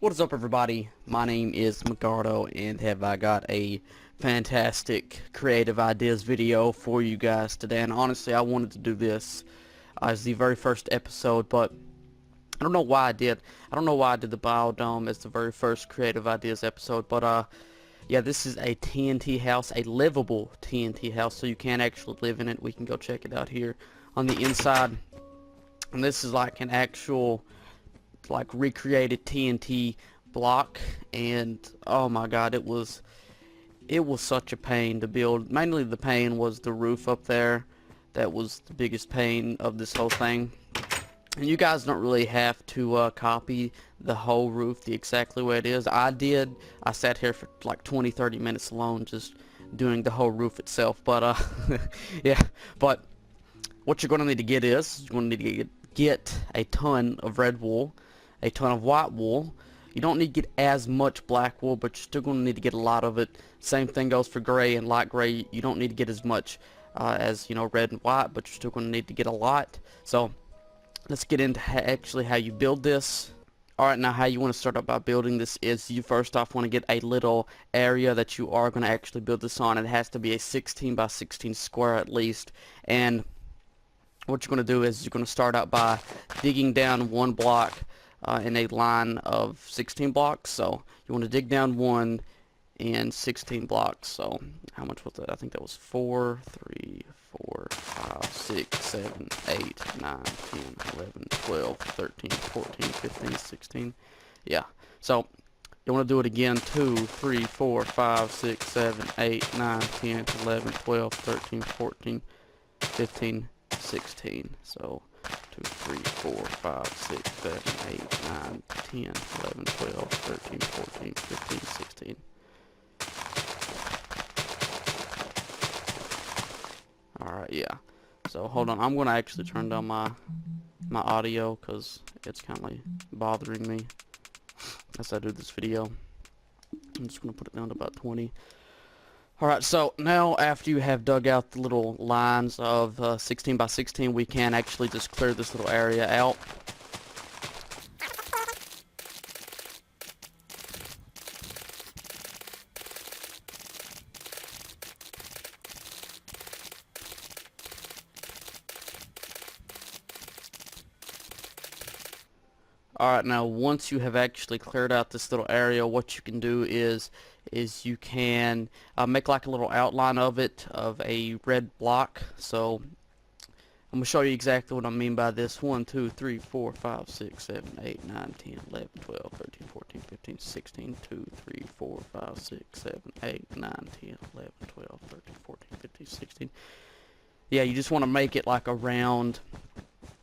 What is up, everybody? My name is Maggardo, and have I got a fantastic creative ideas video for you guys today. And honestly, I wanted to do this as the very first episode, but I don't know why I did. I don't know why I did the biodome as the very first creative ideas episode, but yeah, this is a TNT house, a livable TNT house, so you can actually live in it. We can go check it out here on the inside. And this is like an actual recreated TNT block, and oh my god, it was such a pain to build. Mainly the pain was the roof up there. That was the biggest pain of this whole thing. And you guys don't really have to copy the whole roof the exactly way it is. I did. I sat here for like 20-30 minutes alone just doing the whole roof itself, but yeah. But what you're going to need to get is you're going to need to get a ton of red wool, a ton of white wool. You don't need to get as much black wool, but you're still going to need to get a lot of it. Same thing goes for gray and light gray. You don't need to get as much as, you know, red and white, but you're still going to need to get a lot. So let's get into actually how you build this. Alright, now how you want to start out by building this is you first off want to get a little area that you are going to actually build this on. It has to be a 16 by 16 square at least. And what you're going to do is you're going to start out by digging down one block in a line of 16 blocks. So you want to dig down one in 16 blocks. So how much was that? I think that was 4, 3, 4, 5, 6, 7, 8, 9, 10, 11, 12, 13, 14, 15, 16. Yeah. So you want to do it again. 2, 3, 4, 5, 6, 7, 8, 9, 10, 11, 12, 13, 14, 15, 16. So 2, 3, 4, 5, 6, 7, 8, 9, 10, 11, 12, 13, 14, 15, 16. Alright, yeah. So hold on, I'm going to actually turn down my audio because it's kind of bothering me as I do this video. I'm just going to put it down to about 20. Alright, so now after you have dug out the little lines of 16 by 16, we can actually just clear this little area out. Alright, now once you have actually cleared out this little area, what you can do is you can make like a little outline of it, of a red block. So I'm going to show you exactly what I mean by this. 1, 2, 3, 4, 5, 6, 7, 8, 9, 10, 11, 12, 13, 14, 15, 16, 2, 3, 4, 5, 6, 7, 8, 9, 10, 11, 12, 13, 14, 15, 16. Yeah, you just want to make it like around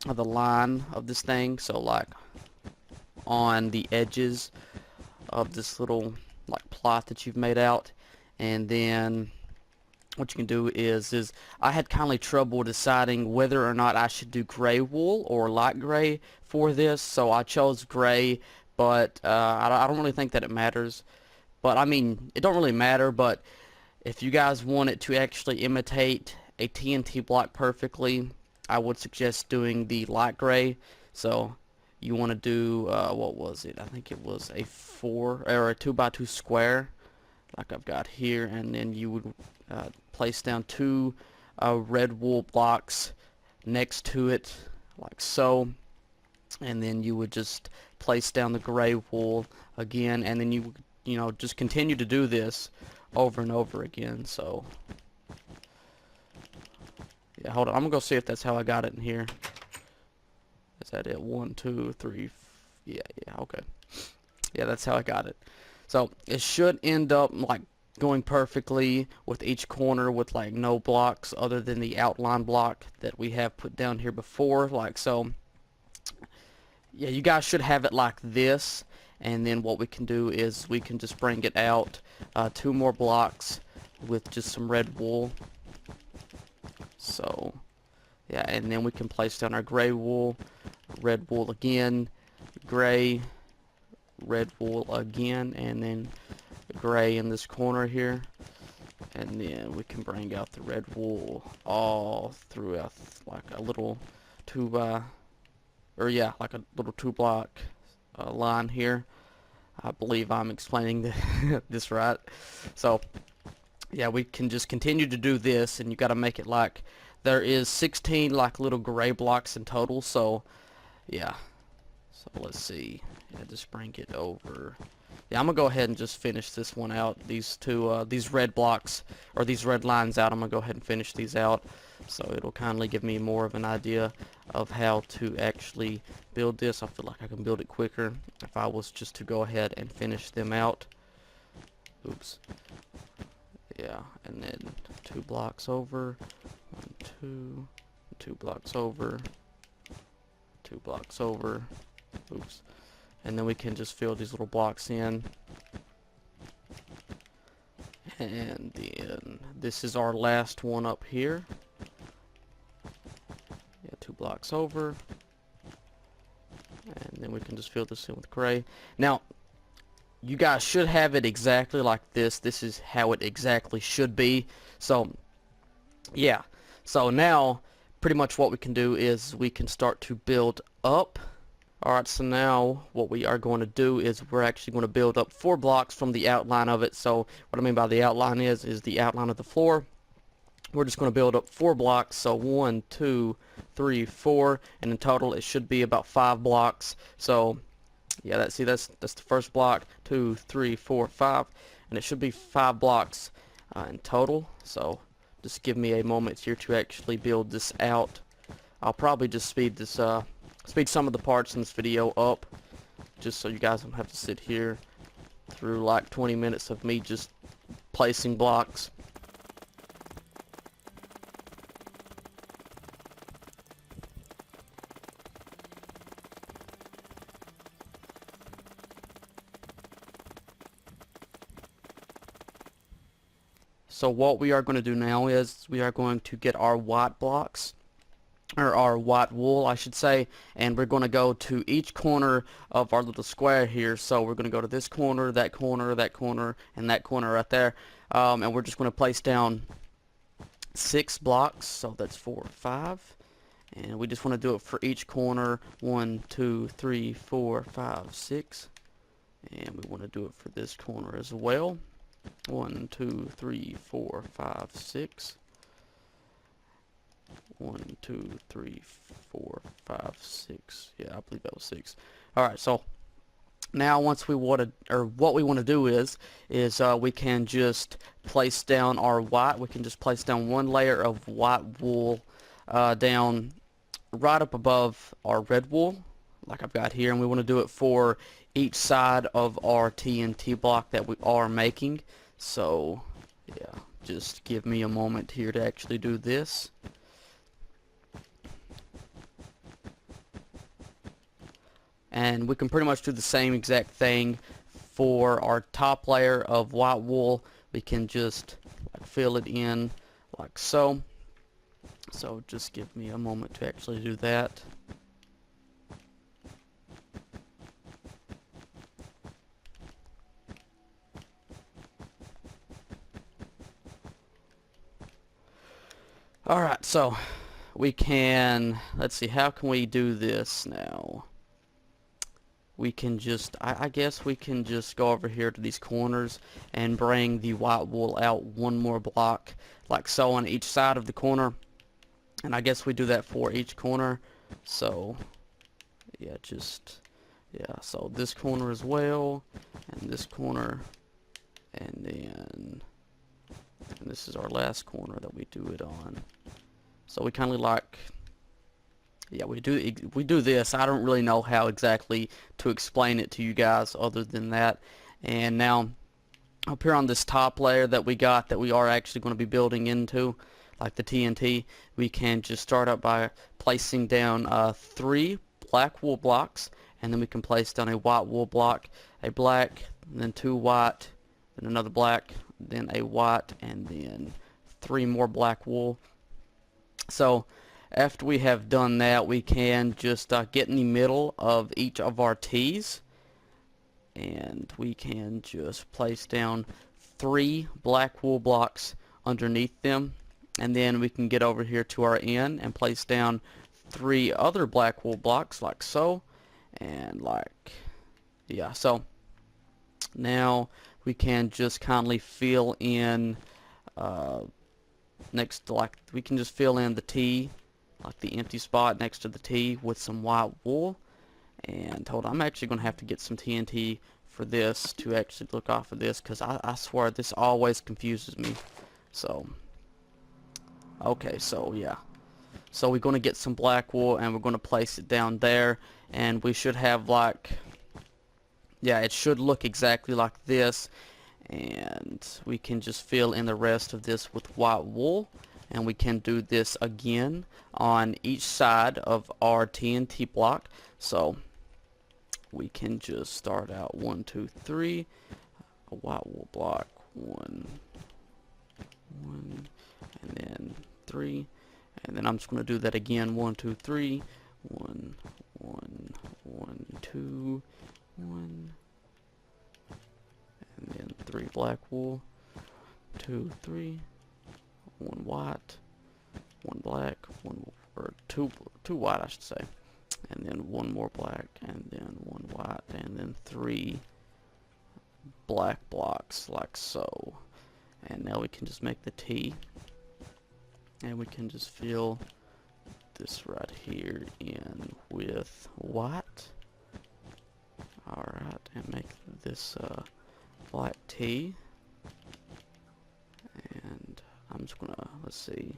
the line of this thing. So like on the edges of this little like plot that you've made out. And then what you can do is I had kind of trouble deciding whether or not I should do gray wool or light gray for this, so I chose gray, but I don't really think that it matters. But I mean, it don't really matter, but if you guys want it to actually imitate a TNT block perfectly, I would suggest doing the light gray. So you want to do what was it? I think it was a 4 or a 2 by 2 square, like I've got here, and then you would place down 2 red wool blocks next to it, like so, and then you would just place down the gray wool again, and then you know just continue to do this over and over again. So yeah, hold on, I'm gonna go see if that's how I got it in here. Is that it? 1, 2, 3. Yeah, okay. Yeah, that's how I got it. So it should end up like going perfectly with each corner with like no blocks other than the outline block that we have put down here before, like so. Yeah, you guys should have it like this, and then what we can do is we can just bring it out 2 more blocks with just some red wool. So yeah, and then we can place down our gray wool, red wool again, gray, red wool again, and then gray in this corner here. And then we can bring out the red wool all throughout like a little 2 by, or yeah, like a little 2 block line here. I believe I'm explaining this right. So yeah, we can just continue to do this, and you got to make it like there is 16 like little gray blocks in total. So yeah, so let's see. Yeah, just bring it over. Yeah, I'm gonna go ahead and just finish this one out. These two, these red blocks, or these red lines out, I'm gonna go ahead and finish these out. So it'll kindly give me more of an idea of how to actually build this. I feel like I can build it quicker if I was just to go ahead and finish them out. Oops. Yeah, and then 2 blocks over. 1, 2, 2 blocks over. 2 blocks over. Oops. And then we can just fill these little blocks in. And then this is our last one up here. Yeah, 2 blocks over. And then we can just fill this in with gray. Now, you guys should have it exactly like this. This is how it exactly should be. So, yeah. So now, pretty much what we can do is we can start to build up. Alright, so now what we are going to do is we're actually going to build up 4 blocks from the outline of it. So what I mean by the outline is the outline of the floor. We're just going to build up 4 blocks. So 1, 2, 3, 4, and in total it should be about 5 blocks. So yeah, that's the first block, 2, 3, 4, 5, and it should be 5 blocks in total. So just give me a moment here to actually build this out. I'll probably just speed this speed some of the parts in this video up, just so you guys don't have to sit here through like 20 minutes of me just placing blocks. So what we are going to do now is we are going to get our white blocks, or our white wool I should say, and we're going to go to each corner of our little square here. So we're going to go to this corner, that corner, that corner, and that corner right there, and we're just going to place down 6 blocks. So that's 4, 5, and we just want to do it for each corner. 1, 2, 3, 4, 5, 6, and we want to do it for this corner as well. 1, 2, 3, 4, 5, 6. 1, 2, 3, 4, 5, 6. Yeah, I believe that was 6. Alright, so now once we want to, or what we want to do is we can just place down our white. We can just place down 1 layer of white wool down right up above our red wool, like I've got here, and we want to do it for each side of our TNT block that we are making. So yeah, just give me a moment here to actually do this. And we can pretty much do the same exact thing for our top layer of white wool. We can just fill it in like so. So just give me a moment to actually do that. Alright, so we can, let's see, how can we do this now? We can just, I guess we can just go over here to these corners and bring the white wool out 1 more block, like so, on each side of the corner. And I guess we do that for each corner. So yeah, yeah, so this corner as well, and this corner, and then this is our last corner that we do it on. So we kind of like, yeah, we do this. I don't really know how exactly to explain it to you guys other than that. And now up here on this top layer that we got, that we are actually going to be building into, like the TNT, we can just start up by placing down 3 black wool blocks, and then we can place down a white wool block, a black, then 2 white, then another black, then a white, and then 3 more black wool. So after we have done that, we can just get in the middle of each of our T's, and we can just place down 3 black wool blocks underneath them, and then we can get over here to our N and place down 3 other black wool blocks like so, and like, yeah, so Now we can just kindly fill in next to, like, we can just fill in the T, like the empty spot next to the T, with some white wool. And hold on, I'm actually gonna have to get some TNT for this to actually look off of this, because I swear this always confuses me. So okay, so yeah, so we're gonna get some black wool and we're gonna place it down there, and we should have, like, yeah, it should look exactly like this. And we can just fill in the rest of this with white wool, and we can do this again on each side of our TNT block. So we can just start out 1 2 3, a white wool block, 1 1, and then 3, and then I'm just going to do that again, 1 2 3, 1 1 1 2 1, and then 3 black wool, 2 3, 1 white, 1 black, 1 or 2 white I should say, and then 1 more black, and then 1 white, and then 3 black blocks like so. And now we can just make the T, and we can just fill this right here in with white. Alright, and make this black T, and I'm just gonna, let's see,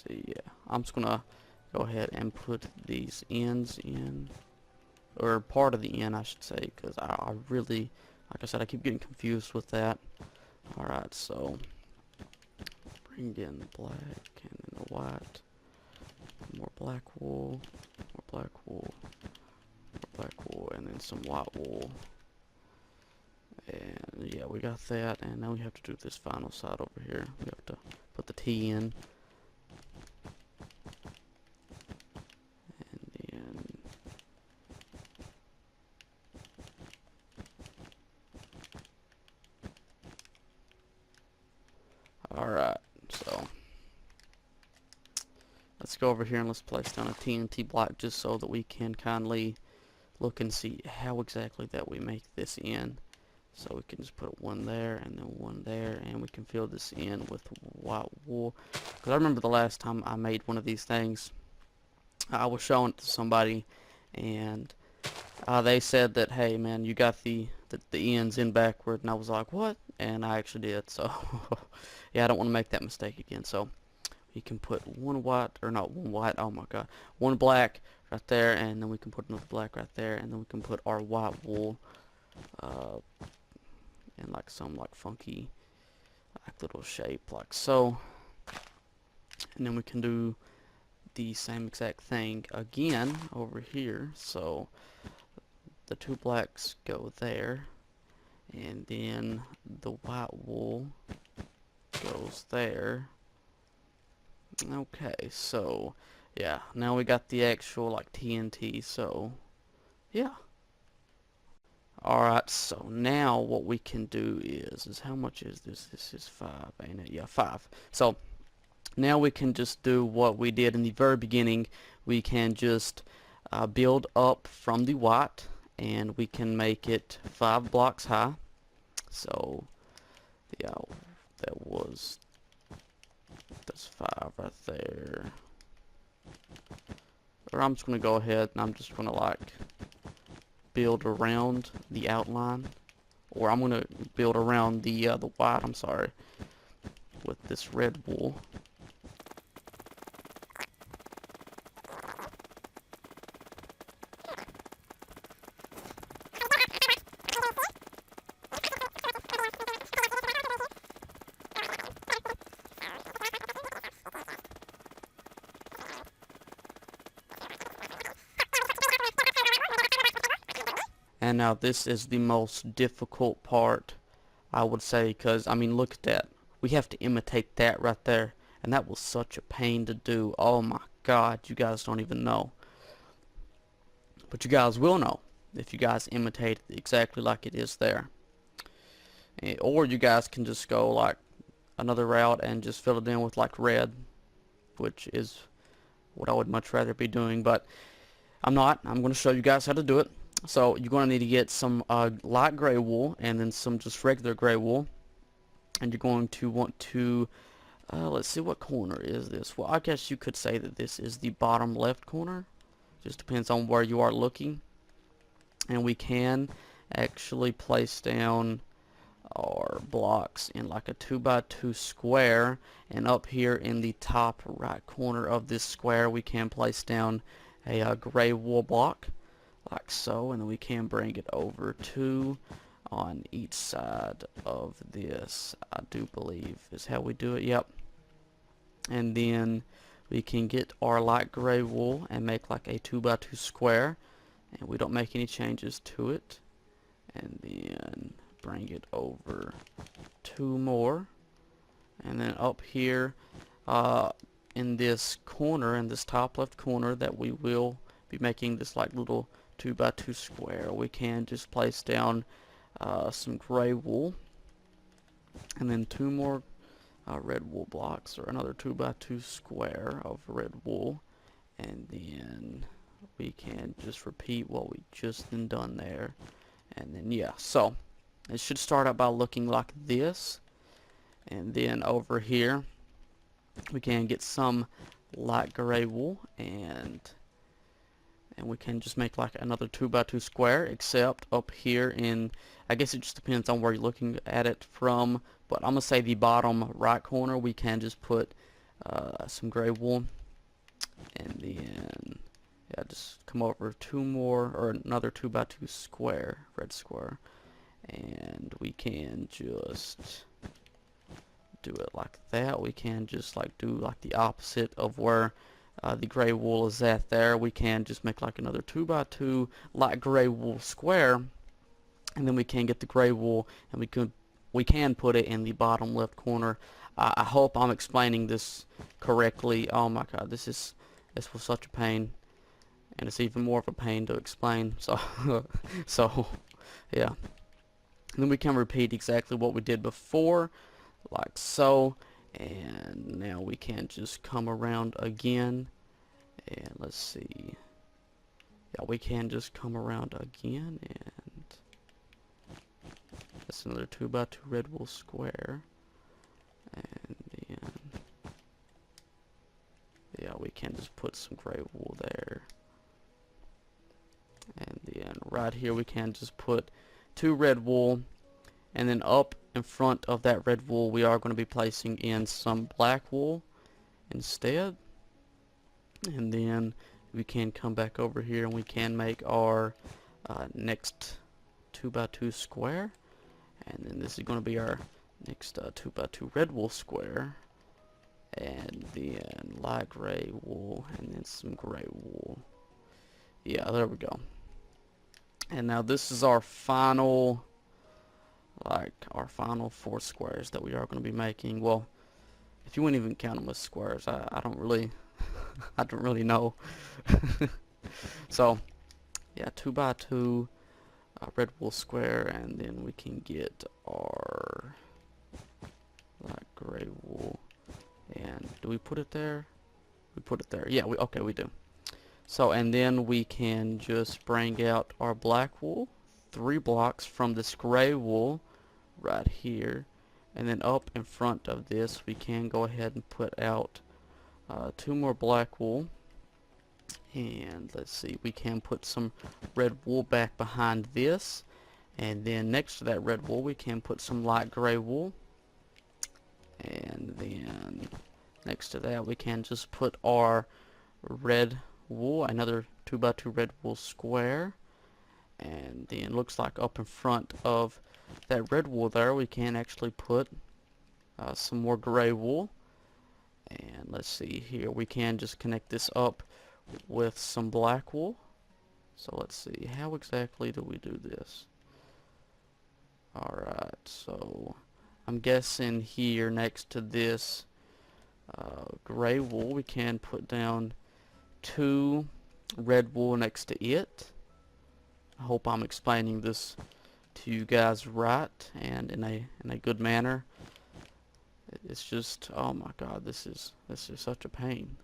yeah, I'm just gonna go ahead and put these ends in, or part of the end I should say, because I really, like I said, I keep getting confused with that. Alright, so bring in the black and then the white, more black wool, more black wool, more black wool, and then some white wool. And yeah, we got that, and now we have to do this final side over here. We have to put the T in, and then alright, so let's go over here and let's place down a TNT block just so that we can kindly look and see how exactly that we make this in. So we can just put 1 there and then 1 there, and we can fill this in with white wool. Because I remember the last time I made one of these things, I was showing it to somebody, and they said that, hey man, you got the ends in backward, and I was like, what? And I actually did. So yeah, I don't want to make that mistake again. So you can put 1 white, or not 1 white, oh my god, 1 black right there, and then we can put another black right there, and then we can put our white wool in like some like funky like little shape like so. And then we can do the same exact thing again over here. So the 2 blacks go there, and then the white wool goes there. Okay, so yeah, now we got the actual like TNT, so yeah. Alright, so now what we can do is how much is this? This is 5, ain't it? Yeah, 5. So now we can just do what we did in the very beginning. We can just build up from the white, and we can make it 5 blocks high. So yeah, that's 5 right there. Or I'm just gonna go ahead and I'm just gonna like build around the outline, or I'm gonna build around the white, I'm sorry, with this red wool. And now this is the most difficult part, I would say, because I mean, look at that. We have to imitate that right there, and that was such a pain to do. Oh my god, you guys don't even know. But you guys will know if you guys imitate it exactly like it is there. Or you guys can just go like another route and just fill it in with like red, which is what I would much rather be doing, but I'm not. I'm going to show you guys how to do it. So you're going to need to get some light gray wool and then some just regular gray wool, and you're going to want to let's see, what corner is this? Well, I guess you could say that this is the bottom left corner. Just depends on where you are looking. And we can actually place down our blocks in like a 2x2 square, and up here in the top right corner of this square we can place down a gray wool block like so, and then we can bring it over to on each side of this, I do believe is how we do it. Yep. And then we can get our light gray wool and make like a 2x2 square, and we don't make any changes to it, and then bring it over 2 more, and then up here in this corner, in this top left corner that we will be making this like little 2x2 square, we can just place down some gray wool, and then 2 more red wool blocks, or another 2x2 square of red wool, and then we can just repeat what we just done there. And then yeah, so it should start out by looking like this, and then over here we can get some light gray wool, and we can just make like another 2x2 square, except up here in, I guess it just depends on where you're looking at it from, but I'm gonna say the bottom right corner we can just put some gray wool, and then yeah, just come over 2 more, or another 2x2 square, red square, and we can just do it like that. We can just like do like the opposite of where the gray wool is at there. We can just make like another 2x2 light gray wool square, and then we can get the gray wool, and we can put it in the bottom left corner. I hope I'm explaining this correctly. Oh my god, this was such a pain, and it's even more of a pain to explain. So so yeah, and then we can repeat exactly what we did before, like so, and now we can just come around again, and let's see, yeah, we can just come around again, and that's another 2x2 red wool square, and then yeah, we can just put some gray wool there, and then right here we can just put 2 red wool, and then up in front of that red wool we are going to be placing in some black wool instead, and then we can come back over here and we can make our next 2x2 square, and then this is going to be our next 2x2 red wool square, and then light gray wool, and then some gray wool. Yeah, there we go. And now this is our final, like our final 4 squares that we are going to be making. Well, if you wouldn't even count them as squares, I don't really I don't really know. So yeah, 2x2 red wool square, and then we can get our light gray wool, and do we put it there? We put it there. Yeah, okay, we do. So, and then we can just bring out our black wool, 3 blocks from this gray wool right here, and then up in front of this we can go ahead and put out 2 more black wool, and let's see, we can put some red wool back behind this, and then next to that red wool we can put some light gray wool, and then next to that we can just put our red wool, another 2x2 red wool square, and then looks like up in front of that red wool there we can actually put some more gray wool, and let's see here, we can just connect this up with some black wool. So let's see, how exactly do we do this? Alright, so I'm guessing here next to this gray wool we can put down 2 red wool next to it. I hope I'm explaining this to you guys right and in a good manner. It's just, oh my god, this is such a pain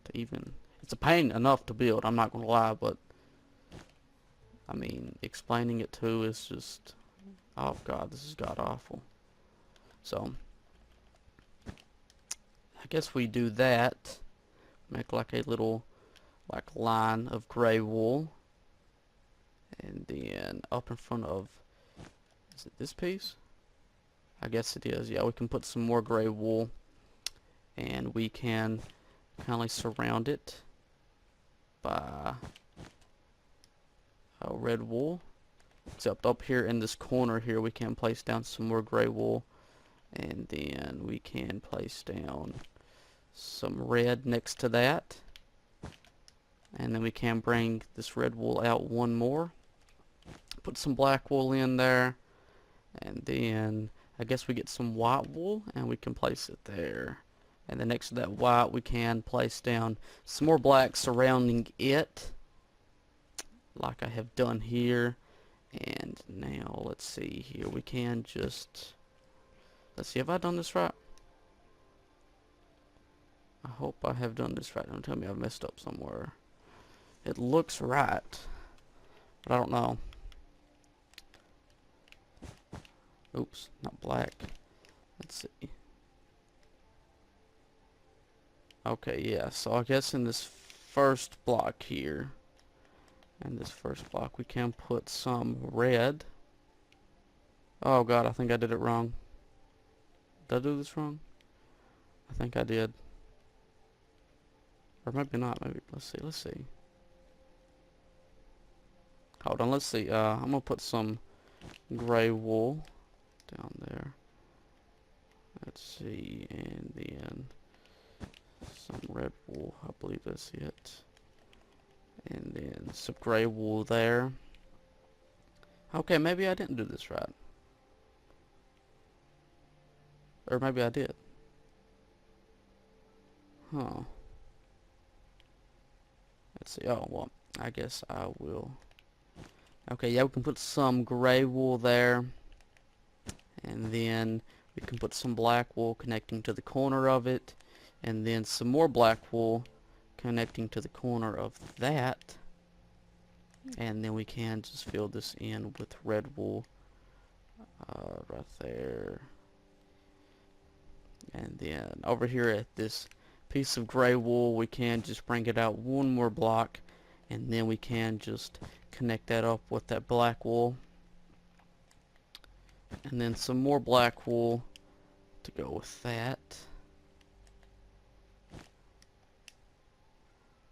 to even, it's a pain enough to build, I'm not gonna lie, but I mean, explaining it too is just, oh god, this is god awful. So I guess we do that. Make like a little line of gray wool, and then up in front of, is it this piece? I guess it is. Yeah, we can put some more gray wool, and we can kind of surround it by red wool. Except up here in this corner here, we can place down some more gray wool, and then we can place down some red next to that, and then we can bring this red wool out one more, put some black wool in there, and then I guess we get some white wool and we can place it there, and then next to that white we can place down some more black surrounding it like I have done here. And now let's see here, we can just, let's see, have I done this right? I hope I have done this right. Don't tell me I've messed up somewhere. It looks right, but I don't know. Oops, not black. Let's see. Okay, yeah, so I guess in this first block here, in this first block, we can put some red. Oh god, I think I did it wrong. Did I do this wrong? I think I did. Or maybe not, maybe, let's see. Hold on, let's see, I'm gonna put some gray wool down there. Let's see, and then some red wool, I believe that's it. And then some gray wool there. Okay, maybe I didn't do this right. Or maybe I did. Huh. Let's see, oh, well, I guess I will. Okay, yeah, we can put some gray wool there. And then we can put some black wool connecting to the corner of it. And then some more black wool connecting to the corner of that. And then we can just fill this in with red wool right there. And then over here at this piece of gray wool, we can just bring it out one more block, and then we can just connect that up with that black wool, and then some more black wool to go with that.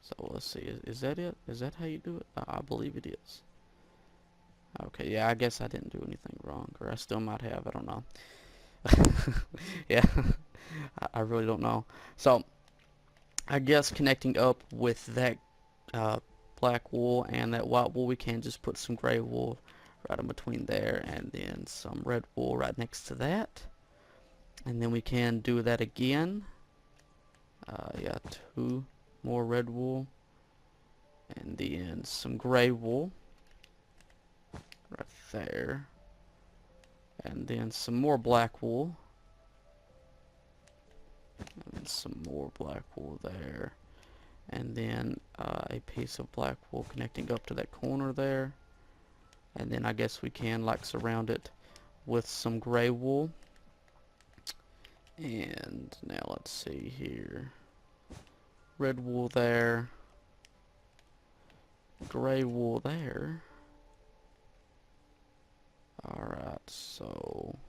So let's see, is that it? Is that how you do it? I believe it is. Okay, yeah, I guess I didn't do anything wrong, or I still might have, I don't know. Yeah, I really don't know. So I guess connecting up with that black wool and that white wool, we can just put some gray wool right in between there, and then some red wool right next to that, and then we can do that again. Yeah, 2 more red wool, and then some gray wool right there, and then some more black wool, and some more black wool there, and then a piece of black wool connecting up to that corner there, and then I guess we can like surround it with some gray wool. And now let's see here, red wool there, gray wool there. Alright, so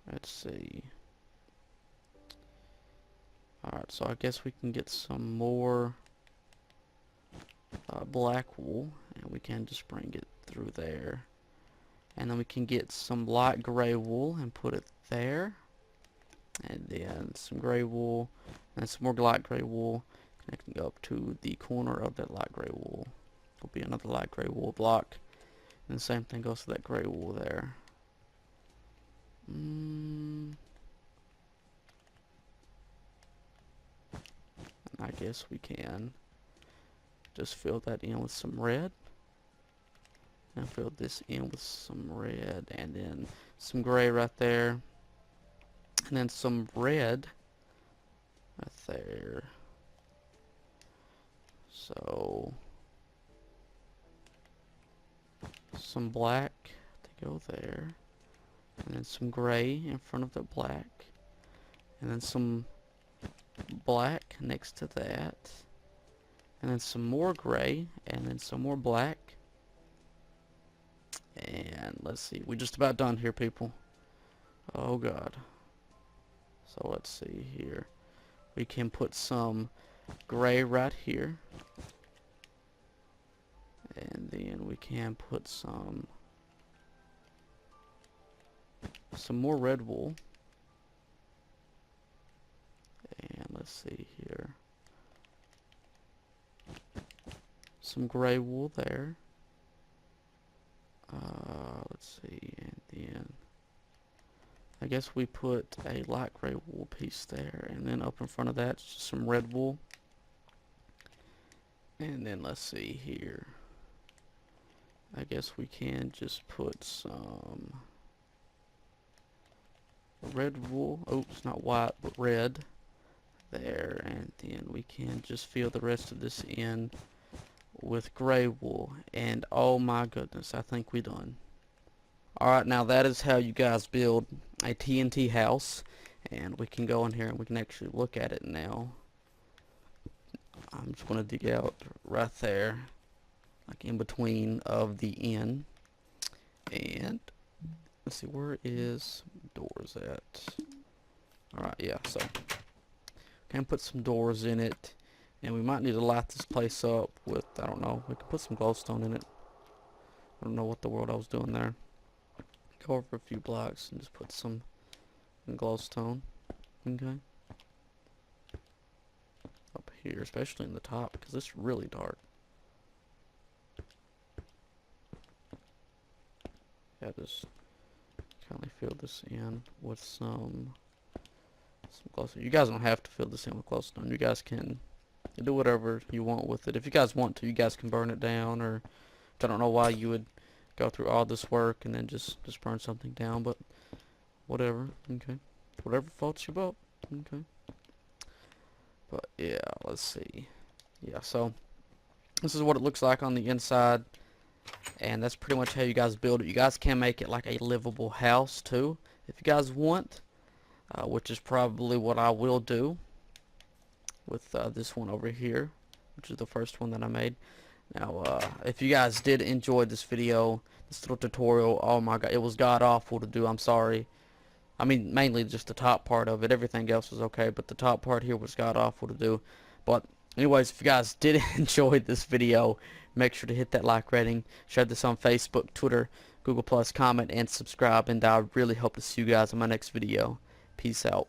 let's see. Alright, so I guess we can get some more black wool, and we can just bring it through there. And then we can get some light gray wool and put it there. And then some gray wool, and some more light gray wool connecting up to the corner of that light gray wool. Will be another light gray wool block. And the same thing goes to that gray wool there. I guess we can just fill that in with some red, and fill this in with some red, and then some gray right there, and then some red right there. So some black to go there, and then some gray in front of the black, and then some black next to that, and then some more gray, and then some more black. And let's see, we're just about done here, people. Oh god. So let's see here. We can put some gray right here, and then we can put some more red wool. And let's see here, some gray wool there. Let's see, and then I guess we put a light gray wool piece there, and then up in front of that some red wool. And then let's see here, I guess we can just put some red wool, oh it's not white but red there, and then we can just fill the rest of this in with gray wool. And oh my goodness, I think we're done. Alright, now that is how you guys build a TNT house, and we can go in here and we can actually look at it now. I'm just going to dig out right there, like in between of the end, and let's see, where is doors at? Alright, yeah, so can put some doors in it, and we might need to light this place up with, I don't know, we can put some glowstone in it. I don't know what the world I was doing there. Go over a few blocks and just put some glowstone. Okay. Up here, especially in the top, because it's really dark. Yeah, just kind of fill this in with some glowstone. You guys don't have to fill this in with glowstone. You guys can do whatever you want with it. If you guys want to, you guys can burn it down, or I don't know why you would go through all this work and then just burn something down, but whatever. Okay, whatever floats your boat. Okay, but yeah, let's see. Yeah, so this is what it looks like on the inside, and that's pretty much how you guys build it. You guys can make it like a livable house too if you guys want, which is probably what I will do with this one over here, which is the first one that I made. Now, if you guys did enjoy this video, this little tutorial, oh my god, it was god awful to do, I'm sorry. I mean, mainly just the top part of it. Everything else was okay, but the top part here was god awful to do. But anyways, if you guys did enjoy this video, make sure to hit that like rating, share this on Facebook, Twitter, Google+, comment, and subscribe, and I really hope to see you guys in my next video. Peace out.